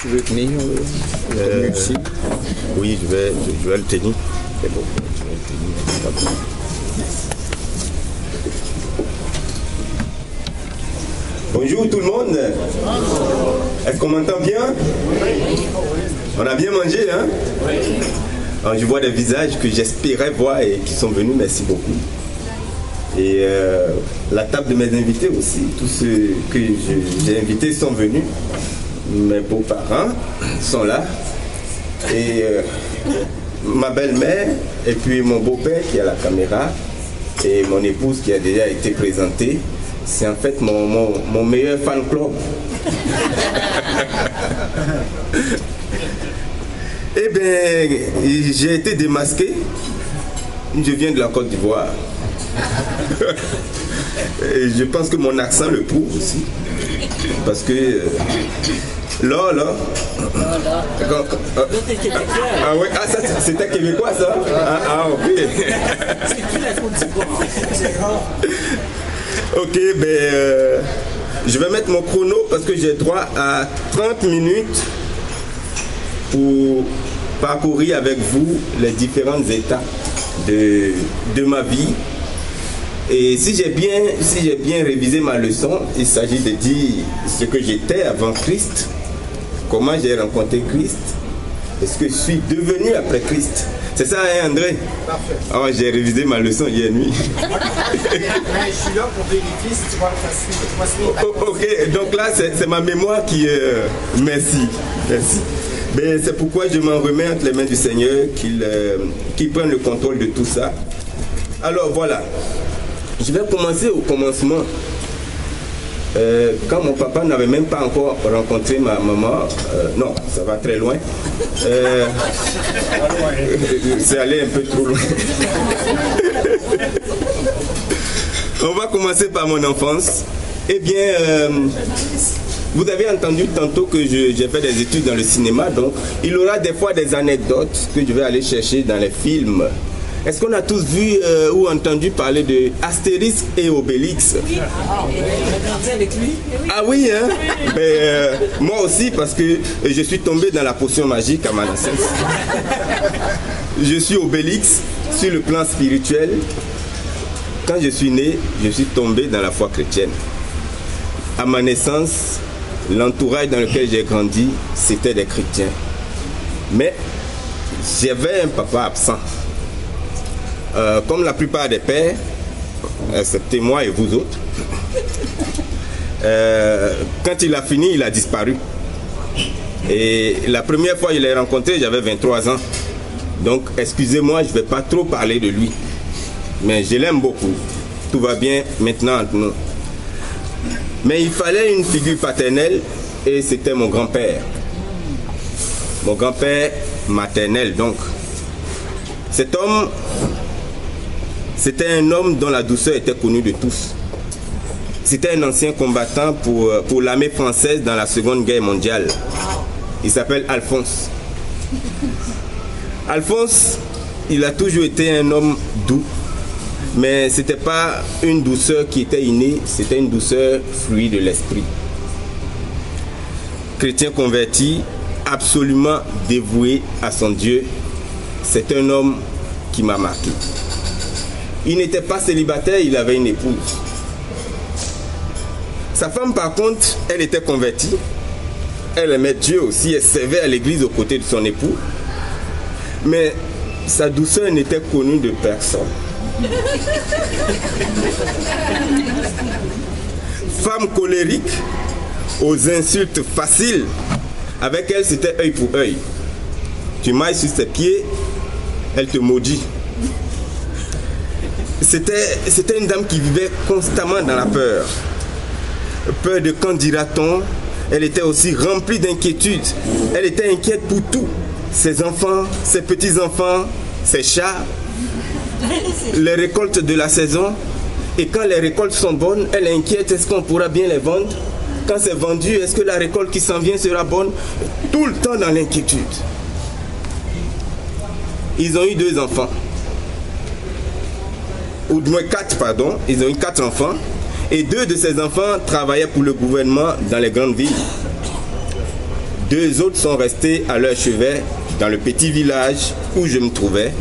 tu veux tenir ici? Oui, je vais le tenir. C'est bon, je vais le tenir. Bonjour tout le monde. Est-ce qu'on m'entend bien? On a bien mangé, hein? Alors, je vois des visages que j'espérais voir et qui sont venus, merci beaucoup. Et la table de mes invités aussi, tous ceux que j'ai invités sont venus. Mes beaux-parents sont là. Et ma belle-mère, et puis mon beau-père qui est à la caméra, et mon épouse qui a déjà été présentée. C'est en fait mon meilleur fan club. Eh bien, j'ai été démasqué. Je viens de la Côte d'Ivoire. Et je pense que mon accent le prouve aussi. Parce que là. Ah oui, ah ça c'était québécois ça? Ah ok. C'est plus la Côte d'Ivoire. Ok, ben je vais mettre mon chrono parce que j'ai droit à 30 minutes pour parcourir avec vous les différentes étapes de ma vie. Et si j'ai bien révisé ma leçon, il s'agit de dire ce que j'étais avant Christ, comment j'ai rencontré Christ, et ce que je suis devenu après Christ. C'est ça, hein, André? Parfait. Oh, j'ai révisé ma leçon hier nuit. Je suis là pour vérifier si tu vas suivre. Ok, donc là, c'est ma mémoire qui... merci. Mais c'est pourquoi je m'en remets entre les mains du Seigneur, qu'il prenne le contrôle de tout ça. Alors, voilà. Je vais commencer au commencement. Quand mon papa n'avait même pas encore rencontré ma maman, non, ça va très loin. C'est allé un peu trop loin. On va commencer par mon enfance. Eh bien, vous avez entendu tantôt que j'ai fait des études dans le cinéma, donc il y aura des fois des anecdotes que je vais aller chercher dans les films. Est-ce qu'on a tous vu ou entendu parler de Astérix et Obélix? Oui. Ah oui, hein? Mais, moi aussi, parce que je suis tombé dans la potion magique à ma naissance. Je suis Obélix sur le plan spirituel. Quand je suis né, je suis tombé dans la foi chrétienne. À ma naissance, l'entourage dans lequel j'ai grandi, c'était des chrétiens. Mais j'avais un papa absent. Comme la plupart des pères, excepté moi et vous autres, quand il a fini, il a disparu. Et la première fois que je l'ai rencontré, j'avais 23 ans. Donc, excusez-moi, je ne vais pas trop parler de lui. Mais je l'aime beaucoup. Tout va bien maintenant entre nous. Mais il fallait une figure paternelle et c'était mon grand-père. Mon grand-père maternel, donc. Cet homme... C'était un homme dont la douceur était connue de tous. C'était un ancien combattant pour l'armée française dans la Seconde Guerre mondiale. Il s'appelle Alphonse. Alphonse, il a toujours été un homme doux, mais ce n'était pas une douceur qui était innée, c'était une douceur fruit de l'esprit. Chrétien converti, absolument dévoué à son Dieu, c'est un homme qui m'a marqué. Il n'était pas célibataire, il avait une épouse. Sa femme, par contre, elle était convertie. Elle aimait Dieu aussi, elle servait à l'église aux côtés de son époux. Mais sa douceur n'était connue de personne. Femme colérique, aux insultes faciles, avec elle c'était œil pour œil. Tu mailles sur ses pieds, elle te maudit. C'était une dame qui vivait constamment dans la peur. Peur de quand dira-t-on. Elle était aussi remplie d'inquiétude. Elle était inquiète pour tout. Ses enfants, ses petits-enfants, ses chats, les récoltes de la saison. Et quand les récoltes sont bonnes, elle est inquiète, est-ce qu'on pourra bien les vendre? Quand c'est vendu, est-ce que la récolte qui s'en vient sera bonne? Tout le temps dans l'inquiétude. Ils ont eu 2 enfants. Ou du moins 4, pardon. Ils ont eu 4 enfants. Et 2 de ces enfants travaillaient pour le gouvernement dans les grandes villes. 2 autres sont restés à leur chevet dans le petit village où je me trouvais.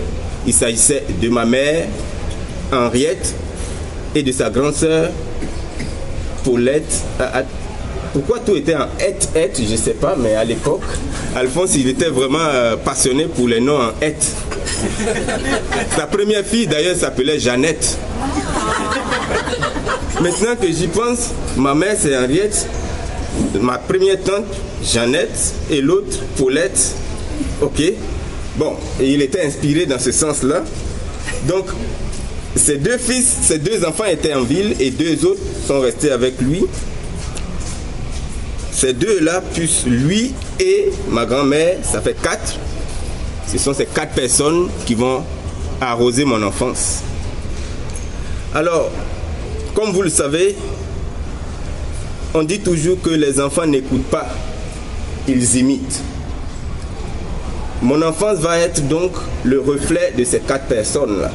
Il s'agissait de ma mère, Henriette, et de sa grande sœur, Paulette. Pourquoi tout était en et, je ne sais pas, mais à l'époque, Alphonse, il était vraiment passionné pour les noms en et. Sa première fille, d'ailleurs, s'appelait Jeannette. Maintenant que j'y pense, ma mère, c'est Henriette, ma première tante, Jeannette, et l'autre, Paulette. Ok. Bon, et il était inspiré dans ce sens-là. Donc, ses 2 fils, ses 2 enfants étaient en ville et 2 autres sont restés avec lui. Ces 2-là, plus lui et ma grand-mère, ça fait 4. Ce sont ces 4 personnes qui vont arroser mon enfance. Alors, comme vous le savez, on dit toujours que les enfants n'écoutent pas, ils imitent. Mon enfance va être donc le reflet de ces 4 personnes-là.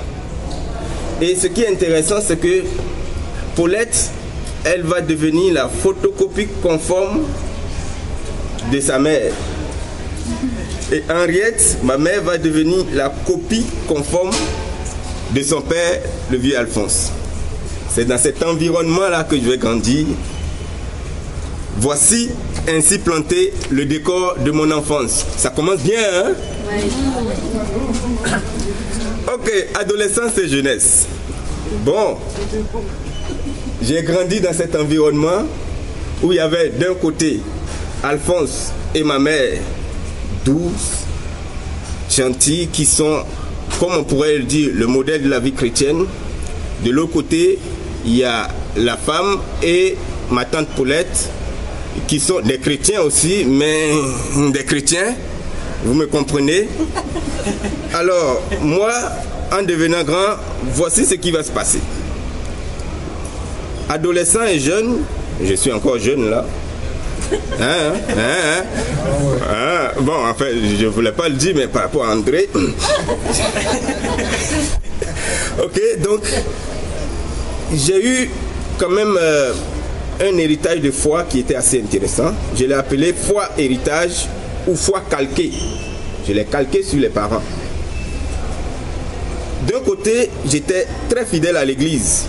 Et ce qui est intéressant, c'est que Paulette, elle va devenir la photocopie conforme de sa mère. Et Henriette, ma mère, va devenir la copie conforme de son père, le vieux Alphonse. C'est dans cet environnement-là que je vais grandir. Voici ainsi planté le décor de mon enfance. Ça commence bien, hein? Ok, adolescence et jeunesse. Bon, j'ai grandi dans cet environnement où il y avait d'un côté Alphonse et ma mère, douce, gentille, qui sont, comme on pourrait le dire, le modèle de la vie chrétienne. De l'autre côté, il y a la femme et ma tante Paulette, qui sont des chrétiens aussi, mais des chrétiens, vous me comprenez? Alors, moi, en devenant grand, voici ce qui va se passer. Adolescent et jeune, je suis encore jeune là. Bon, en fait, je ne voulais pas le dire, mais par rapport à André. Ok, donc, j'ai eu quand même un héritage de foi qui était assez intéressant. Je l'ai appelé foi héritage ou foi calquée. Je l'ai calqué sur les parents. D'un côté, j'étais très fidèle à l'église.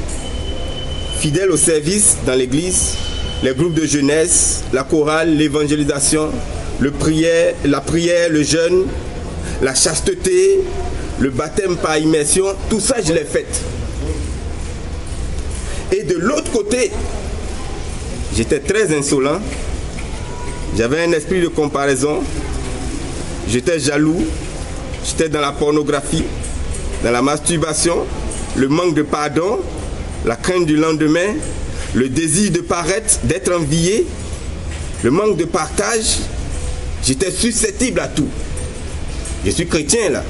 Fidèle au service dans l'église, les groupes de jeunesse, la chorale, l'évangélisation, la prière, le jeûne, la chasteté, le baptême par immersion, tout ça je l'ai fait. Et de l'autre côté, j'étais très insolent, j'avais un esprit de comparaison, j'étais jaloux, j'étais dans la pornographie, dans la masturbation, le manque de pardon, la crainte du lendemain, le désir de paraître, d'être envié, le manque de partage. J'étais susceptible à tout. Je suis chrétien là.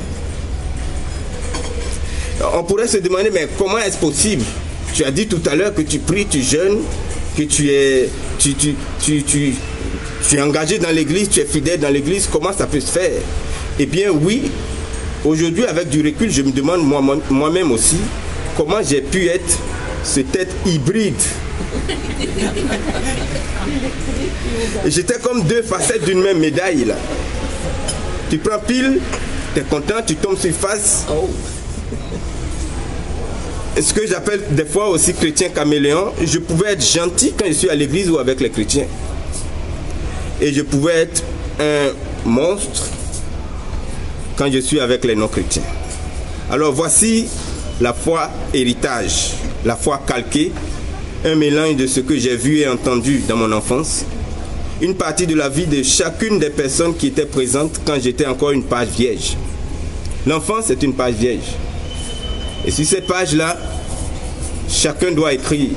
On pourrait se demander, mais comment est-ce possible? Tu as dit tout à l'heure que tu pries, tu jeûnes, que tu es engagé dans l'église, tu es fidèle dans l'église. Comment ça peut se faire? Eh bien oui, aujourd'hui avec du recul, je me demande moi-même aussi comment j'ai pu être cet être hybride. J'étais comme 2 facettes d'une même médaille là. Tu prends pile, tu es content, tu tombes sur face. Ce que j'appelle des fois aussi chrétien caméléon. Je pouvais être gentil quand je suis à l'église ou avec les chrétiens. Et je pouvais être un monstre quand je suis avec les non-chrétiens. Alors voici la foi héritage, la foi calquée, un mélange de ce que j'ai vu et entendu dans mon enfance, une partie de la vie de chacune des personnes qui étaient présentes quand j'étais encore une page vierge. L'enfance est une page vierge. Et sur cette page-là, chacun doit écrire.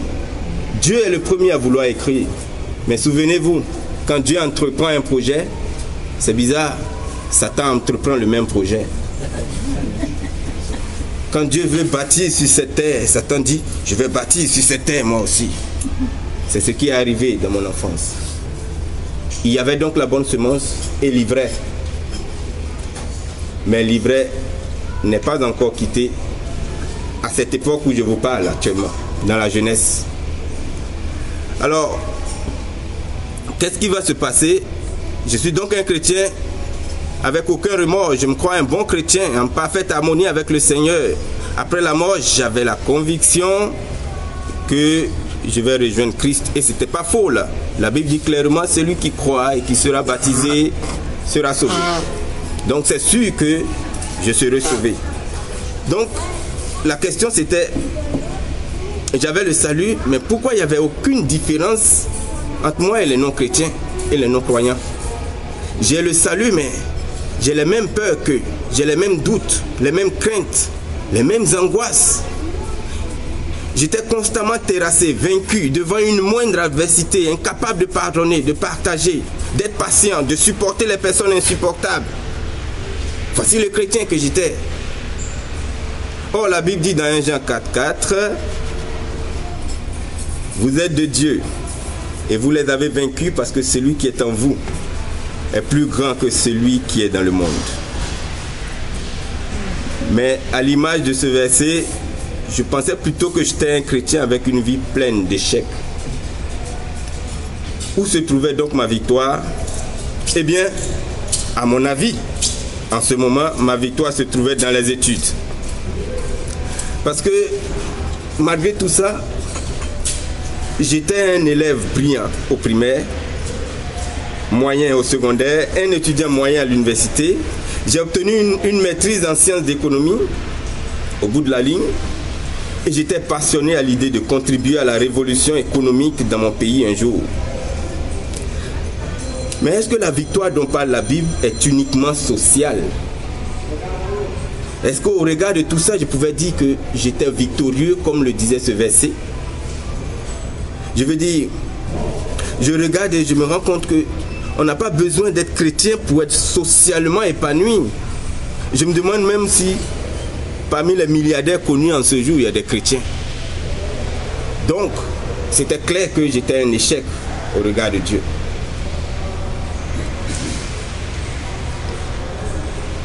Dieu est le premier à vouloir écrire. Mais souvenez-vous, quand Dieu entreprend un projet, c'est bizarre, Satan entreprend le même projet. Quand Dieu veut bâtir sur cette terre, Satan dit, je vais bâtir sur cette terre moi aussi. C'est ce qui est arrivé dans mon enfance. Il y avait donc la bonne semence et l'ivraie. Mais l'ivraie n'est pas encore quitté à cette époque où je vous parle actuellement, dans la jeunesse. Alors, qu'est-ce qui va se passer? Je suis donc un chrétien avec aucun remords. Je me crois un bon chrétien, en parfaite harmonie avec le Seigneur. Après la mort, j'avais la conviction que je vais rejoindre Christ. Et ce n'était pas faux là. La Bible dit clairement, celui qui croit et qui sera baptisé sera sauvé. Donc c'est sûr que je serai sauvé. Donc la question c'était, j'avais le salut, mais pourquoi il n'y avait aucune différence entre moi et les non-chrétiens et les non-croyants? J'ai le salut, mais j'ai les mêmes peurs qu'eux, j'ai les mêmes doutes, les mêmes craintes, les mêmes angoisses. J'étais constamment terrassé, vaincu, devant une moindre adversité, incapable de pardonner, de partager, d'être patient, de supporter les personnes insupportables. Voici le chrétien que j'étais. Or, la Bible dit dans 1 Jean 4,4, vous êtes de Dieu et vous les avez vaincus parce que celui qui est en vous est plus grand que celui qui est dans le monde. Mais à l'image de ce verset, je pensais plutôt que j'étais un chrétien avec une vie pleine d'échecs. Où se trouvait donc ma victoire? Eh bien, à mon avis, en ce moment, ma victoire se trouvait dans les études. Parce que, malgré tout ça, j'étais un élève brillant au primaire, moyen au secondaire, un étudiant moyen à l'université. J'ai obtenu une maîtrise en sciences d'économie au bout de la ligne. Et j'étais passionné à l'idée de contribuer à la révolution économique dans mon pays un jour. Mais est-ce que la victoire dont parle la Bible est uniquement sociale? Est-ce qu'au regard de tout ça, je pouvais dire que j'étais victorieux comme le disait ce verset? Je veux dire, je regarde et je me rends compte qu'on n'a pas besoin d'être chrétien pour être socialement épanoui. Je me demande même si parmi les milliardaires connus en ce jour, il y a des chrétiens. Donc, c'était clair que j'étais un échec au regard de Dieu.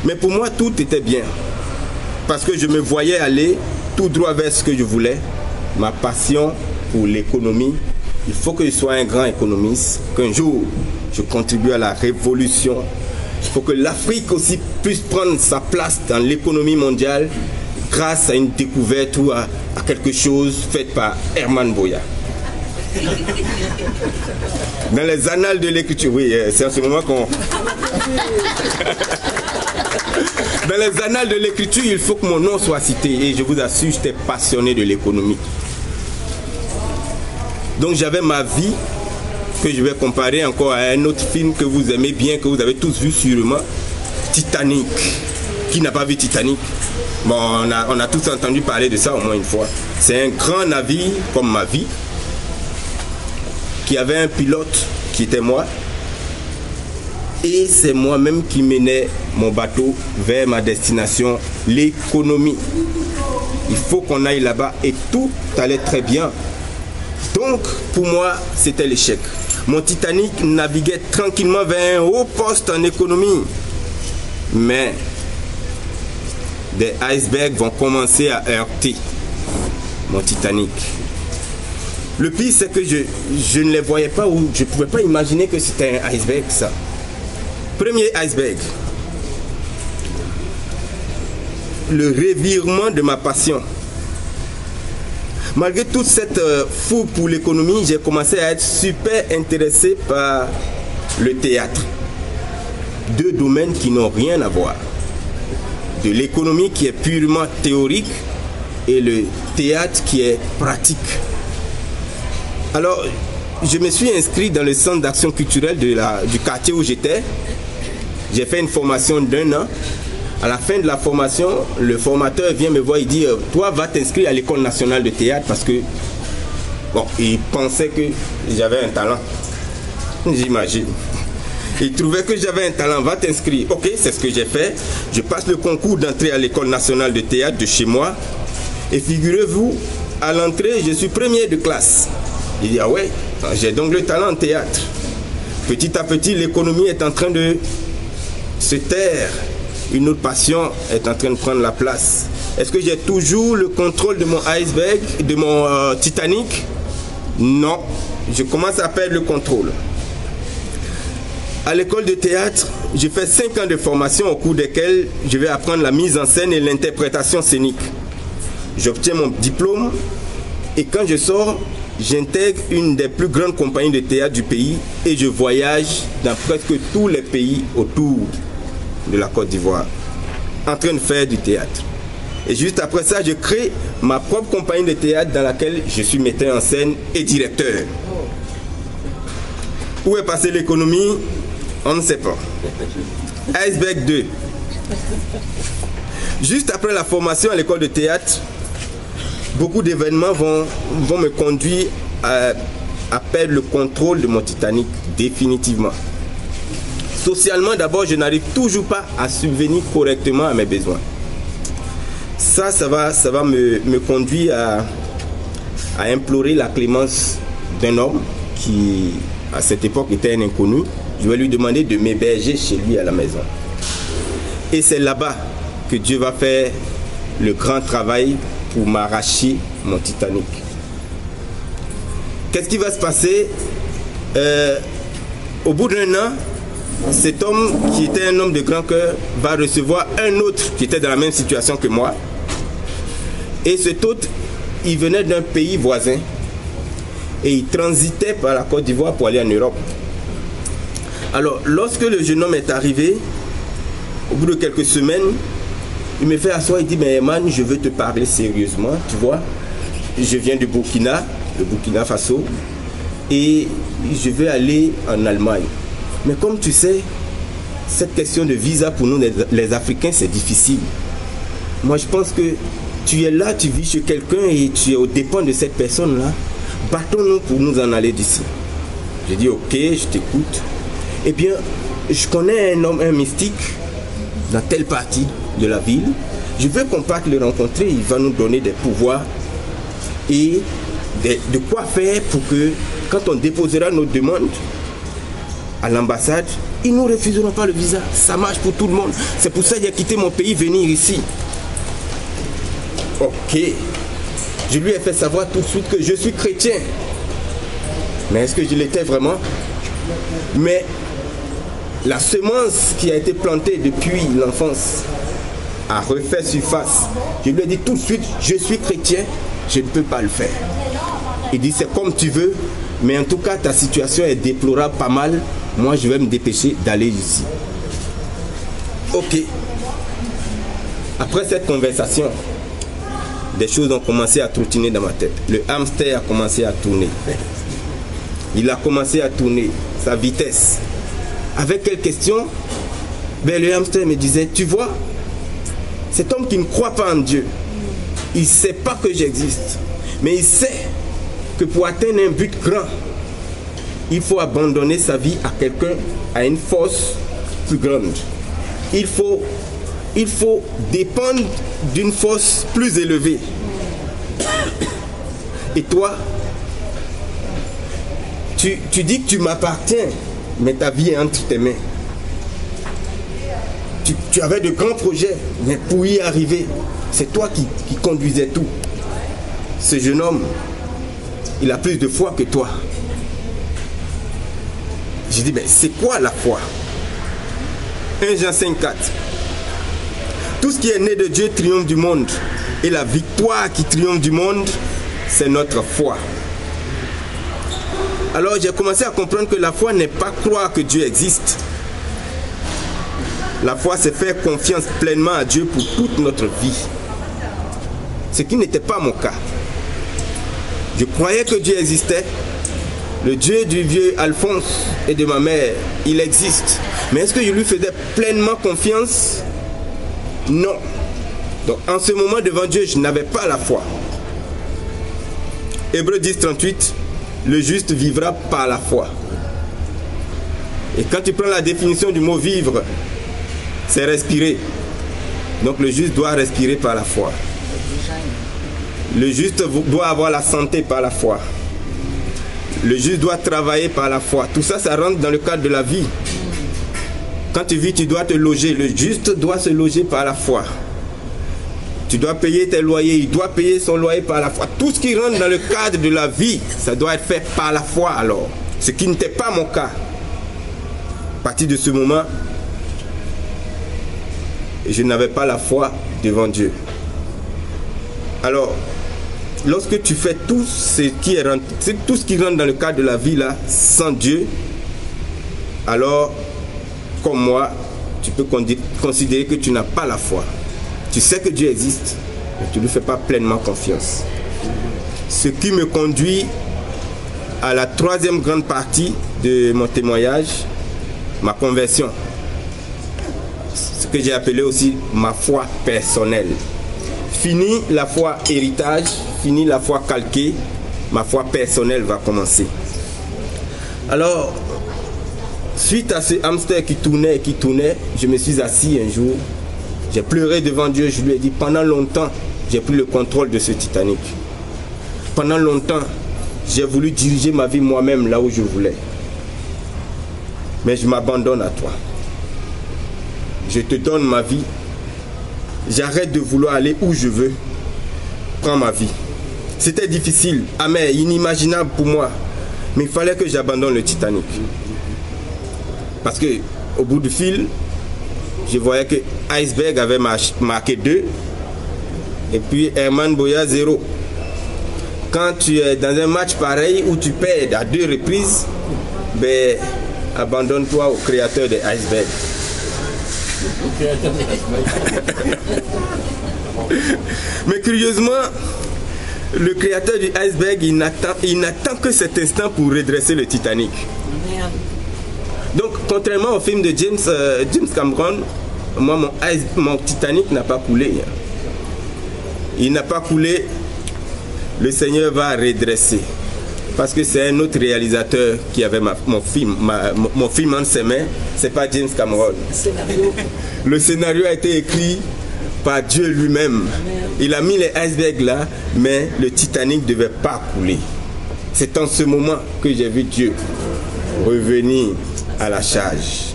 Mais pour moi, tout était bien. Parce que je me voyais aller tout droit vers ce que je voulais. Ma passion pour l'économie. Il faut que je sois un grand économiste. Qu'un jour, je contribue à la révolution. Il faut que l'Afrique aussi puisse prendre sa place dans l'économie mondiale grâce à une découverte ou à quelque chose fait par Herman Boya. Dans les annales de l'écriture, oui, c'est en ce moment qu'on... Dans les annales de l'écriture, il faut que mon nom soit cité. Et je vous assure, j'étais passionné de l'économie. Donc j'avais ma vie que je vais comparer encore à un autre film que vous aimez bien, que vous avez tous vu sûrement, Titanic. Qui n'a pas vu Titanic? Bon, on a tous entendu parler de ça au moins une fois. C'est un grand navire comme ma vie, qui avait un pilote qui était moi. Et c'est moi-même qui menais mon bateau vers ma destination, l'économie. Il faut qu'on aille là-bas et tout allait très bien. Donc, pour moi, c'était l'échec. Mon Titanic naviguait tranquillement vers un haut poste en économie. Mais des icebergs vont commencer à heurter mon Titanic. Le pire, c'est que je ne les voyais pas ou je ne pouvais pas imaginer que c'était un iceberg, ça. Premier iceberg. Le revirement de ma passion. Malgré toute cette fougue pour l'économie, j'ai commencé à être super intéressé par le théâtre. Deux domaines qui n'ont rien à voir. De l'économie qui est purement théorique et le théâtre qui est pratique. Alors, je me suis inscrit dans le centre d'action culturelle du quartier où j'étais. J'ai fait une formation d'1 an. À la fin de la formation, le formateur vient me voir et dit « Toi, va t'inscrire à l'école nationale de théâtre parce que... » Bon, il pensait que j'avais un talent. J'imagine. Il trouvait que j'avais un talent, va t'inscrire. Ok, c'est ce que j'ai fait. Je passe le concours d'entrée à l'école nationale de théâtre de chez moi. Et figurez-vous, à l'entrée, je suis premier de classe. Il dit « Ah ouais, j'ai donc le talent en théâtre. » Petit à petit, l'économie est en train de se taire. Une autre passion est en train de prendre la place. Est-ce que j'ai toujours le contrôle de mon iceberg, de mon Titanic? Non, je commence à perdre le contrôle. À l'école de théâtre, j'ai fait 5 ans de formation au cours desquels je vais apprendre la mise en scène et l'interprétation scénique. J'obtiens mon diplôme et quand je sors, j'intègre une des plus grandes compagnies de théâtre du pays et je voyage dans presque tous les pays autour de la Côte d'Ivoire en train de faire du théâtre. Et juste après ça, je crée ma propre compagnie de théâtre dans laquelle je suis metteur en scène et directeur. Où est passée l'économie? On ne sait pas. Iceberg 2. Juste après la formation à l'école de théâtre, beaucoup d'événements vont me conduire à perdre le contrôle de mon Titanic, définitivement. Socialement, d'abord, je n'arrive toujours pas à subvenir correctement à mes besoins. Ça va me conduire à implorer la clémence d'un homme qui, à cette époque, était un inconnu. Je vais lui demander de m'héberger chez lui à la maison. Et c'est là-bas que Dieu va faire le grand travail pour m'arracher mon Titanic. Qu'est-ce qui va se passer? Au bout d'un an, cet homme qui était un homme de grand cœur va recevoir un autre qui était dans la même situation que moi. Et cet autre, il venait d'un pays voisin et il transitait par la Côte d'Ivoire pour aller en Europe. Alors, lorsque le jeune homme est arrivé, au bout de quelques semaines, il me fait asseoir, il dit, mais man, je veux te parler sérieusement, tu vois. Je viens du Burkina, le Burkina Faso, et je vais aller en Allemagne. Mais comme tu sais, cette question de visa pour nous, les Africains, c'est difficile. Moi, je pense que tu es là, tu vis chez quelqu'un et tu es aux dépens de cette personne-là. Battons-nous pour nous en aller d'ici. J'ai dit, ok, je t'écoute. Eh bien, je connais un homme, un mystique, dans telle partie de la ville. Je veux qu'on parte le rencontrer, il va nous donner des pouvoirs et de quoi faire pour que, quand on déposera nos demandes à l'ambassade, ils ne nous refuseront pas le visa. Ça marche pour tout le monde. C'est pour ça que j'ai quitté mon pays, venir ici. Ok. Je lui ai fait savoir tout de suite que je suis chrétien. Mais est-ce que je l'étais vraiment? Mais la semence qui a été plantée depuis l'enfance a refait surface. Je lui ai dit tout de suite, je suis chrétien, je ne peux pas le faire. Il dit, c'est comme tu veux, mais en tout cas, ta situation est déplorable pas mal. Moi, je vais me dépêcher d'aller ici. Ok. Après cette conversation, des choses ont commencé à trottiner dans ma tête. Le hamster a commencé à tourner. Il a commencé à tourner, sa vitesse. Avec quelle question? Ben, le hamster me disait, tu vois, cet homme qui ne croit pas en Dieu, il ne sait pas que j'existe, mais il sait que pour atteindre un but grand, il faut abandonner sa vie à quelqu'un, à une force plus grande. Il faut dépendre d'une force plus élevée. Et toi, tu dis que tu m'appartiens, mais ta vie est entre tes mains. Tu avais de grands projets, mais pour y arriver, c'est toi qui conduisais tout. Ce jeune homme, il a plus de foi que toi. J'ai dit, mais c'est quoi la foi? 1 Jean 5,4. Tout ce qui est né de Dieu triomphe du monde. Et la victoire qui triomphe du monde, c'est notre foi. Alors j'ai commencé à comprendre que la foi n'est pas croire que Dieu existe. La foi, c'est faire confiance pleinement à Dieu pour toute notre vie. Ce qui n'était pas mon cas. Je croyais que Dieu existait. Le Dieu du vieux Alphonse et de ma mère, il existe. Mais est-ce que je lui faisais pleinement confiance? Non. Donc en ce moment devant Dieu, je n'avais pas la foi. Hébreux 10, 38, le juste vivra par la foi. Et quand tu prends la définition du mot vivre, c'est respirer. Donc le juste doit respirer par la foi. Le juste doit avoir la santé par la foi. Le juste doit travailler par la foi. Tout ça, ça rentre dans le cadre de la vie. Quand tu vis, tu dois te loger. Le juste doit se loger par la foi. Tu dois payer tes loyers. Il doit payer son loyer par la foi. Tout ce qui rentre dans le cadre de la vie, ça doit être fait par la foi alors. Ce qui n'était pas mon cas. partir de ce moment, je n'avais pas la foi devant Dieu. Alors, lorsque tu fais tout ce qui rentre dans le cadre de la vie là, sans Dieu, alors, comme moi, tu peux considérer que tu n'as pas la foi. Tu sais que Dieu existe, mais tu ne lui fais pas pleinement confiance. Ce qui me conduit à la troisième grande partie de mon témoignage, ma conversion. Ce que j'ai appelé aussi ma foi personnelle. Fini la foi héritage, fini la foi calquée, ma foi personnelle va commencer. Alors, suite à ce hamster qui tournait, je me suis assis un jour, j'ai pleuré devant Dieu, je lui ai dit, pendant longtemps, j'ai pris le contrôle de ce Titanic. Pendant longtemps, j'ai voulu diriger ma vie moi-même là où je voulais. Mais je m'abandonne à toi. Je te donne ma vie. J'arrête de vouloir aller où je veux. Prends ma vie. C'était difficile, amer, inimaginable pour moi. Mais il fallait que j'abandonne le Titanic. Parce que au bout du fil, je voyais que Iceberg avait marqué 2 et puis Herman Boya 0. Quand tu es dans un match pareil où tu perds à 2 reprises, ben, abandonne-toi au créateur des Iceberg. Mais curieusement, le créateur du Iceberg, il n'attend que cet instant pour redresser le Titanic. Donc, contrairement au film de James Cameron, moi, mon Titanic n'a pas coulé. Il n'a pas coulé. Le Seigneur va redresser. Parce que c'est un autre réalisateur qui avait mon film en ses mains. C'est pas James Cameron. Le scénario a été écrit par Dieu lui-même. Il a mis les icebergs là, mais le Titanic ne devait pas couler. C'est en ce moment que j'ai vu Dieu revenir à la charge.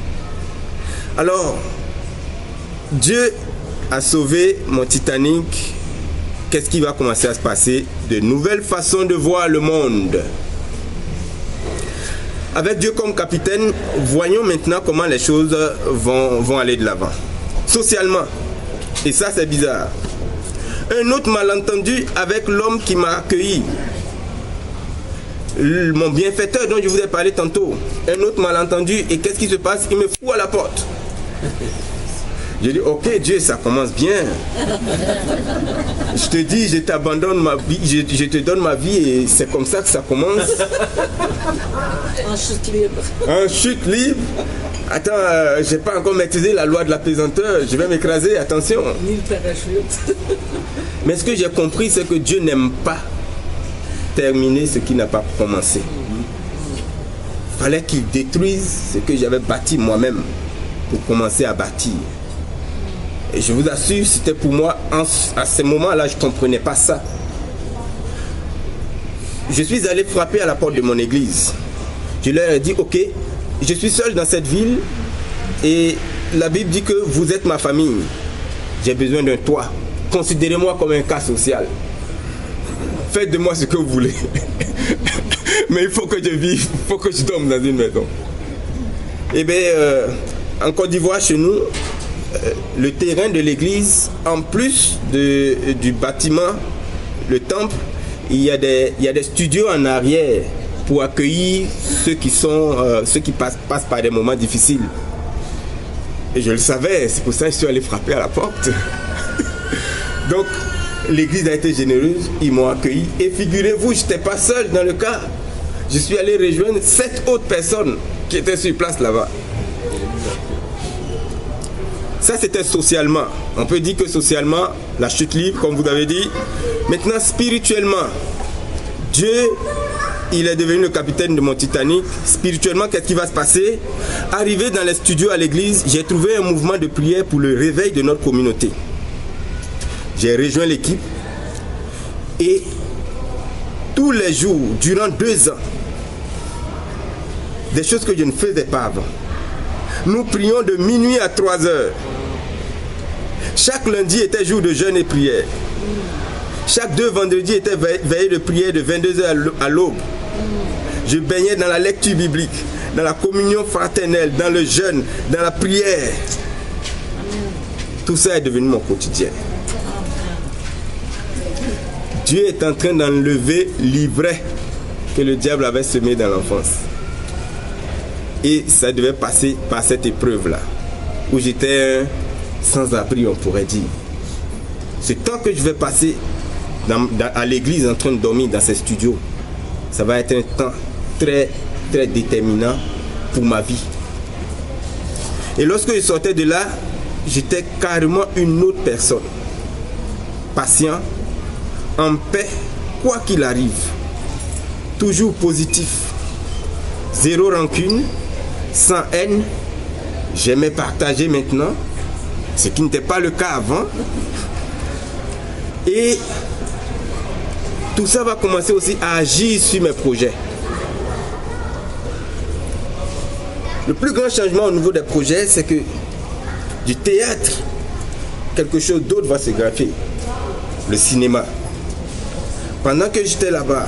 Alors, Dieu a sauvé mon Titanic. Qu'est-ce qui va commencer à se passer? De nouvelles façons de voir le monde. Avec Dieu comme capitaine, voyons maintenant comment les choses vont aller de l'avant. Socialement, et ça c'est bizarre, un autre malentendu avec l'homme qui m'a accueilli. Mon bienfaiteur dont je vous ai parlé tantôt, un autre malentendu, et qu'est-ce qui se passe? Il me fout à la porte. J'ai dit, ok Dieu, ça commence bien. Je te dis, je t'abandonne ma vie, je te donne ma vie et c'est comme ça que ça commence. En chute libre. En chute libre. Attends, j'ai pas encore maîtrisé la loi de la pesanteur, je vais m'écraser, attention. Ni le parachute. Mais ce que j'ai compris, c'est que Dieu n'aime pas terminer ce qui n'a pas commencé. Il fallait qu'il détruise ce que j'avais bâti moi-même pour commencer à bâtir. Et je vous assure, c'était pour moi, à ce moment-là, je ne comprenais pas ça. Je suis allé frapper à la porte de mon église. Je leur ai dit, ok, je suis seul dans cette ville et la Bible dit que vous êtes ma famille. J'ai besoin d'un toit. Considérez-moi comme un cas social. Faites de moi ce que vous voulez. Mais il faut que je vive, il faut que je dorme dans une maison. Eh bien, en Côte d'Ivoire, chez nous, le terrain de l'église, en plus du bâtiment, le temple, il y a des studios en arrière pour accueillir ceux qui passent par des moments difficiles. Et je le savais, c'est pour ça que je suis allé frapper à la porte. Donc, l'église a été généreuse, ils m'ont accueilli. Et figurez-vous, je n'étais pas seul dans le cas. Je suis allé rejoindre 7 autres personnes qui étaient sur place là-bas. Ça, c'était socialement. On peut dire que socialement, la chute libre, comme vous avez dit. Maintenant, spirituellement, Dieu, il est devenu le capitaine de mon Titanic. Spirituellement, qu'est-ce qui va se passer? Arrivé dans les studios à l'église, j'ai trouvé un mouvement de prière pour le réveil de notre communauté. J'ai rejoint l'équipe et tous les jours, durant 2 ans, des choses que je ne faisais pas avant. Nous prions de minuit à 3 heures. Chaque lundi était jour de jeûne et prière. Chaque 2 vendredis était veillée de prière de 22 heures à l'aube. Je baignais dans la lecture biblique. dans la communion fraternelle, dans le jeûne, dans la prière. Tout ça est devenu mon quotidien. Dieu est en train d'enlever l'ivraie que le diable avait semé dans l'enfance. Et ça devait passer par cette épreuve-là, où j'étais sans-abri, on pourrait dire. Ce temps que je vais passer à l'église en train de dormir dans ces studios, ça va être un temps très, très déterminant pour ma vie. Et lorsque je sortais de là, j'étais carrément une autre personne. Patient, en paix, quoi qu'il arrive. Toujours positif. Zéro rancune, sans haine. J'aimais partager maintenant, ce qui n'était pas le cas avant. Et tout ça va commencer aussi à agir sur mes projets. Le plus grand changement au niveau des projets, c'est que du théâtre, quelque chose d'autre va se greffer. Le cinéma. Pendant que j'étais là-bas,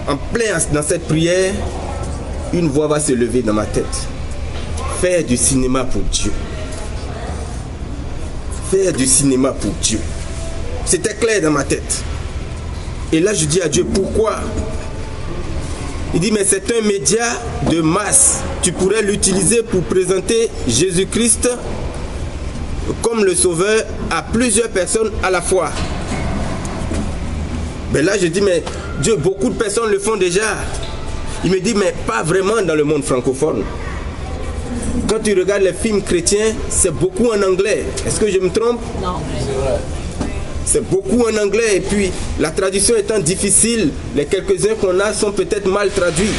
en plein dans cette prière, une voix va se lever dans ma tête. Faire du cinéma pour Dieu. Faire du cinéma pour Dieu. C'était clair dans ma tête. Et là, je dis à Dieu, pourquoi? Il dit, mais c'est un média de masse. Tu pourrais l'utiliser pour présenter Jésus-Christ comme le sauveur à plusieurs personnes à la fois. Mais là, je dis, mais Dieu, beaucoup de personnes le font déjà. Il me dit, mais pas vraiment dans le monde francophone. Quand tu regardes les films chrétiens, c'est beaucoup en anglais. Est-ce que je me trompe? Non. C'est beaucoup en anglais. Et puis, la traduction étant difficile, les quelques-uns qu'on a sont peut-être mal traduits.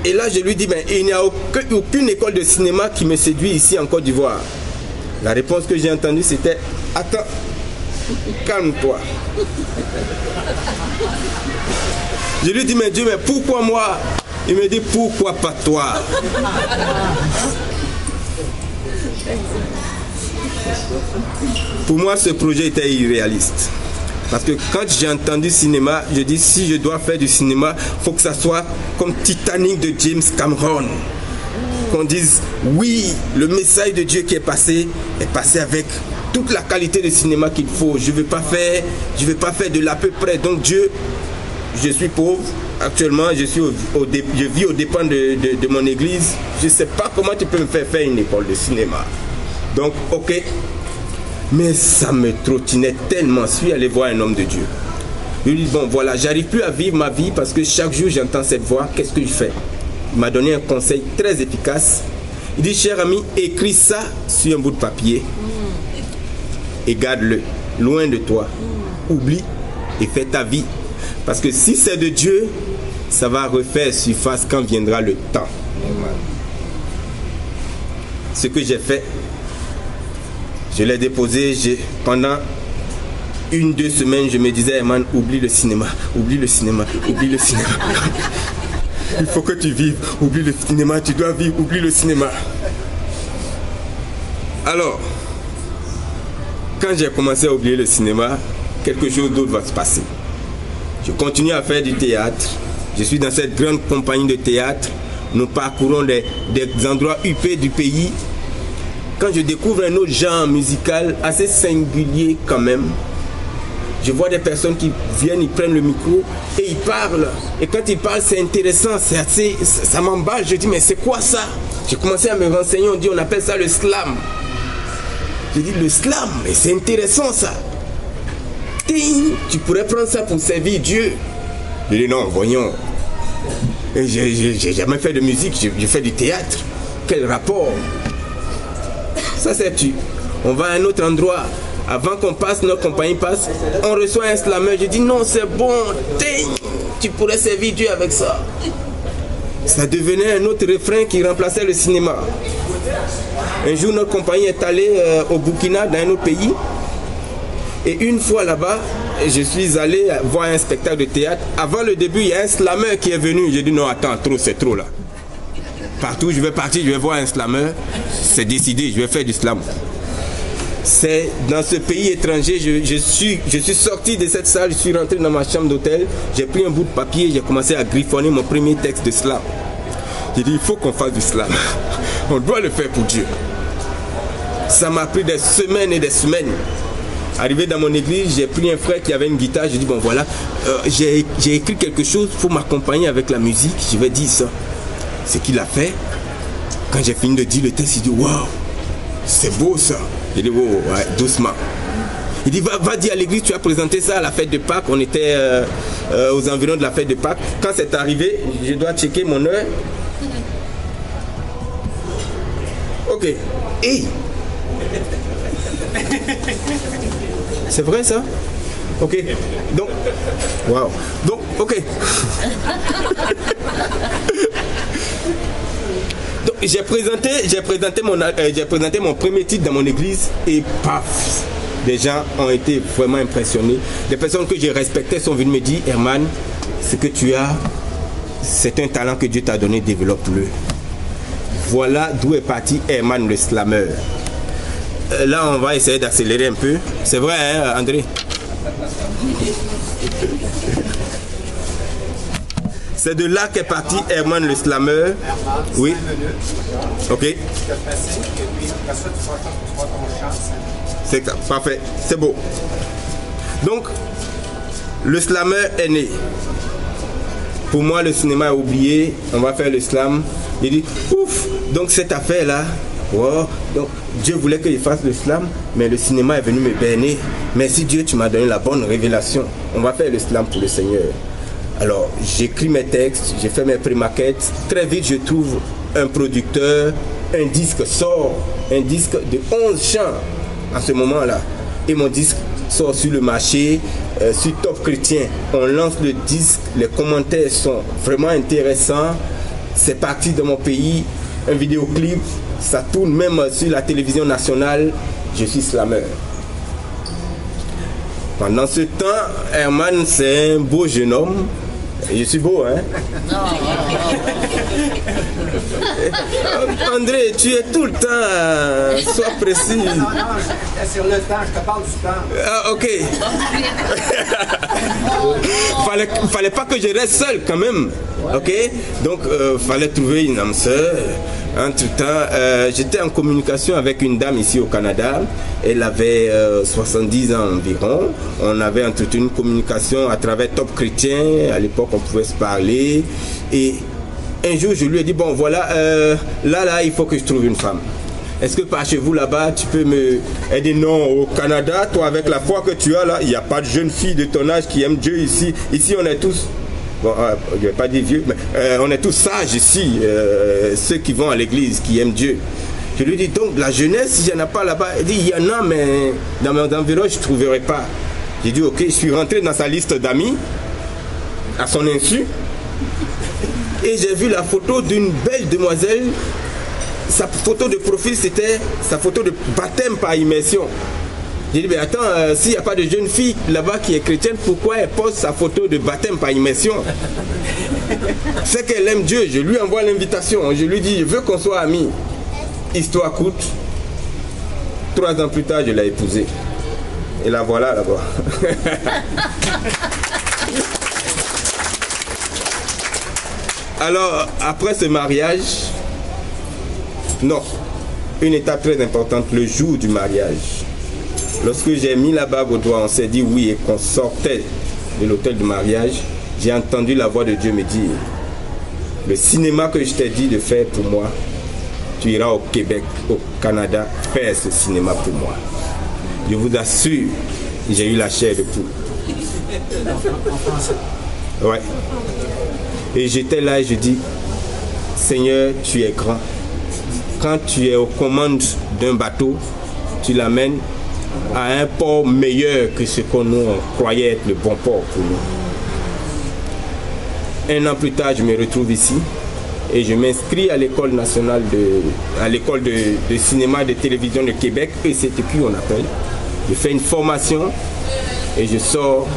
Et là, je lui dis, mais il n'y a aucune école de cinéma qui me séduit ici en Côte d'Ivoire. La réponse que j'ai entendue, c'était, attends, calme-toi. Je lui dis, mais Dieu, mais pourquoi moi? Il me dit, pourquoi pas toi? Pour moi, ce projet était irréaliste. Parce que quand j'ai entendu cinéma, je dis, si je dois faire du cinéma, il faut que ça soit comme Titanic de James Cameron. Qu'on dise, oui, le message de Dieu qui est passé avec toute la qualité de cinéma qu'il faut. Je ne vais pas faire de l'à peu près. Donc Dieu, je suis pauvre. Actuellement, je vis aux dépens de mon église. Je ne sais pas comment tu peux me faire une école de cinéma. Donc, ok. Mais ça me trottinait tellement. Je suis allé voir un homme de Dieu. Je lui dis, bon, voilà, j'arrive plus à vivre ma vie parce que chaque jour, j'entends cette voix. Qu'est-ce que je fais? Il m'a donné un conseil très efficace. Il dit, cher ami, écris ça sur un bout de papier et garde-le loin de toi. Oublie et fais ta vie. Parce que si c'est de Dieu, ça va refaire surface quand viendra le temps. Ce que j'ai fait, je l'ai déposé pendant 1-2 semaines. Je me disais, man, oublie le cinéma, oublie le cinéma, oublie le cinéma. Il faut que tu vives, oublie le cinéma, tu dois vivre, oublie le cinéma. Alors, quand j'ai commencé à oublier le cinéma, quelque chose d'autre va se passer. Je continue à faire du théâtre. Je suis dans cette grande compagnie de théâtre. Nous parcourons des endroits huppés du pays. Quand je découvre un autre genre musical assez singulier quand même, je vois des personnes qui viennent, ils prennent le micro et ils parlent. Et quand ils parlent, c'est intéressant, c'est assez, ça m'emballe. Je dis, mais c'est quoi ça? J'ai commencé à me renseigner, on dit, on appelle ça le slam. J'ai dit, le slam, mais c'est intéressant ça. Tu pourrais prendre ça pour servir Dieu. Je dis, non, voyons. J'ai jamais fait de musique, j'ai fait du théâtre. Quel rapport? Ça c'est tu. On va à un autre endroit. Avant qu'on passe, notre compagnie passe, on reçoit un slammer. Je dis non, c'est bon. Tu pourrais servir Dieu avec ça. Ça devenait un autre refrain qui remplaçait le cinéma. Un jour, notre compagnie est allée au Burkina, dans un autre pays. Et une fois là-bas, je suis allé voir un spectacle de théâtre. Avant le début, il y a un slammer qui est venu. J'ai dit non, attends, trop, c'est trop là. Partout où je vais partir, je vais voir un slammer. C'est décidé, je vais faire du slam. C'est dans ce pays étranger, je suis sorti de cette salle, je suis rentré dans ma chambre d'hôtel, j'ai pris un bout de papier, j'ai commencé à griffonner mon premier texte de slam. J'ai dit, il faut qu'on fasse du slam. On doit le faire pour Dieu. Ça m'a pris des semaines et des semaines. Arrivé dans mon église, j'ai pris un frère qui avait une guitare, j'ai dit, bon voilà, j'ai écrit quelque chose, il faut m'accompagner avec la musique, je vais dire ça. Ce qu'il a fait, quand j'ai fini de dire le texte, il dit, waouh, c'est beau ça. J'ai dit, oh, ouais, doucement. Il dit, va dire à l'église, tu as présenté ça à la fête de Pâques, on était aux environs de la fête de Pâques. Quand c'est arrivé, je dois checker mon heure. Ok. Hey! C'est vrai ça? Ok. Donc, waouh. Donc, ok. Donc, j'ai présenté mon premier titre dans mon église et paf! Des gens ont été vraiment impressionnés. Des personnes que je respectais sont venues me dire, Herman, ce que tu as, c'est un talent que Dieu t'a donné, développe-le. Voilà d'où est parti Herman le slammer. Là, on va essayer d'accélérer un peu. C'est vrai, hein, André? C'est de là qu'est parti Herman le slammer. Oui. Ok. C'est ça, parfait. C'est beau. Donc, le slammer est né. Pour moi, le cinéma a oublié. On va faire le slam. Il dit, ouf, donc cette affaire-là, wow, donc Dieu voulait que je fasse le slam, mais le cinéma est venu me berner. Merci Dieu, tu m'as donné la bonne révélation. On va faire le slam pour le Seigneur. Alors, j'écris mes textes, j'ai fait mes pré-maquettes. Très vite, je trouve un producteur, un disque sort, un disque de 11 chants à ce moment-là. Et mon disque sort sur le marché, sur Top Chrétien. On lance le disque, les commentaires sont vraiment intéressants. C'est parti de mon pays, un vidéoclip, ça tourne même sur la télévision nationale. Je suis slammer. Pendant ce temps, Herman, c'est un beau jeune homme. Je suis beau, hein? André, tu es tout le temps, sois précis. Non, sur le temps, je te parle du temps. Ah, ok. fallait pas que je reste seul quand même. Ok? Donc, fallait trouver une âme sœur. Entre-temps, j'étais en communication avec une dame ici au Canada. Elle avait 70 ans environ. On avait entretenu une communication à travers Top Chrétien. À l'époque, on pouvait se parler. Et un jour, je lui ai dit, bon, voilà, là, il faut que je trouve une femme. Est-ce que par chez vous, là-bas, tu peux me... Elle dit, non, au Canada, toi, avec la foi que tu as, là, il n'y a pas de jeune fille de ton âge qui aime Dieu ici. Ici, on est tous... Bon, je ne vais pas dire vieux, mais on est tous sages ici, ceux qui vont à l'église, qui aiment Dieu. Je lui dis, donc, la jeunesse, il n'y en a pas là-bas. Elle dit, il y en a, mais dans mon environ, je ne trouverai pas. J'ai dit, ok, je suis rentré dans sa liste d'amis, à son insu, et j'ai vu la photo d'une belle demoiselle. Sa photo de profil, c'était sa photo de baptême par immersion. J'ai dit, mais attends, s'il n'y a pas de jeune fille là-bas qui est chrétienne, pourquoi elle pose sa photo de baptême par immersion? C'est qu'elle aime Dieu. Je lui envoie l'invitation. Je lui dis, je veux qu'on soit amis. Histoire courte. 3 ans plus tard, je l'ai épousée. Et la voilà là-bas. Alors, après ce mariage, non, une étape très importante, le jour du mariage. Lorsque j'ai mis la bague au doigt, on s'est dit oui et qu'on sortait de l'hôtel de mariage, j'ai entendu la voix de Dieu me dire, le cinéma que je t'ai dit de faire pour moi, tu iras au Québec, au Canada, faire ce cinéma pour moi. Je vous assure, j'ai eu la chair de poule. Ouais. Et j'étais là et je dis, Seigneur, tu es grand. Quand tu es aux commandes d'un bateau, tu l'amènes à un port meilleur que ce qu'on croyait être le bon port pour nous. Un an plus tard, je me retrouve ici et je m'inscris à l'école nationale à l'école de cinéma et de télévision de Québec, ECTQ on appelle. Je fais une formation et je sors.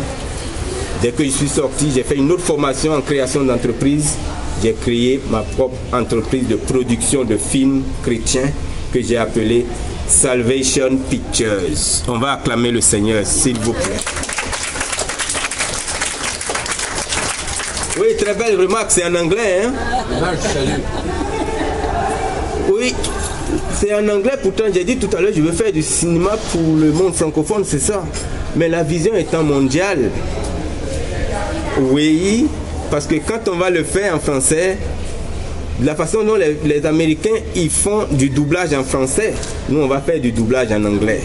Dès que je suis sorti, j'ai fait une autre formation en création d'entreprise. J'ai créé ma propre entreprise de production de films chrétiens que j'ai appelée Salvation Pictures. On va acclamer le Seigneur, s'il vous plaît. Oui, très belle remarque, c'est en anglais, hein? Oui, c'est en anglais, pourtant j'ai dit tout à l'heure, je veux faire du cinéma pour le monde francophone, c'est ça. Mais la vision étant mondiale, oui, parce que quand on va le faire en français, de la façon dont les Américains ils font du doublage en français, nous on va faire du doublage en anglais.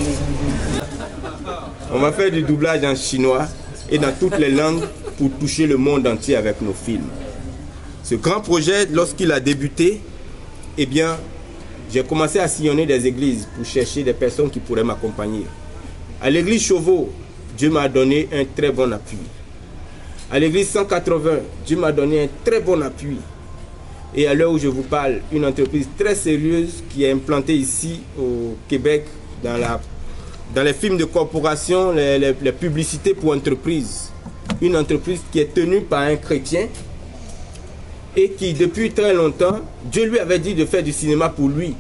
On va faire du doublage en chinois et dans toutes les langues pour toucher le monde entier avec nos films. Ce grand projet, lorsqu'il a débuté, eh bien, j'ai commencé à sillonner des églises pour chercher des personnes qui pourraient m'accompagner. À l'église Chauveau, Dieu m'a donné un très bon appui. À l'église 180, Dieu m'a donné un très bon appui. Et à l'heure où je vous parle, une entreprise très sérieuse qui est implantée ici au Québec dans les films de corporation, les publicités pour entreprises. Une entreprise qui est tenue par un chrétien et qui depuis très longtemps, Dieu lui avait dit de faire du cinéma pour lui.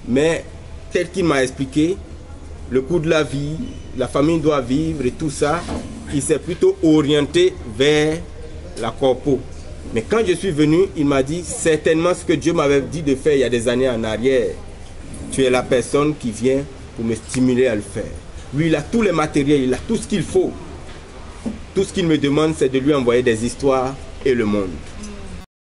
Mais tel qu'il m'a expliqué, le coût de la vie, la famille doit vivre et tout ça, il s'est plutôt orienté vers la corpo. Mais quand je suis venu, il m'a dit certainement ce que Dieu m'avait dit de faire il y a des années en arrière. Tu es la personne qui vient pour me stimuler à le faire. Lui, il a tous les matériels, il a tout ce qu'il faut. Tout ce qu'il me demande, c'est de lui envoyer des histoires et le monde.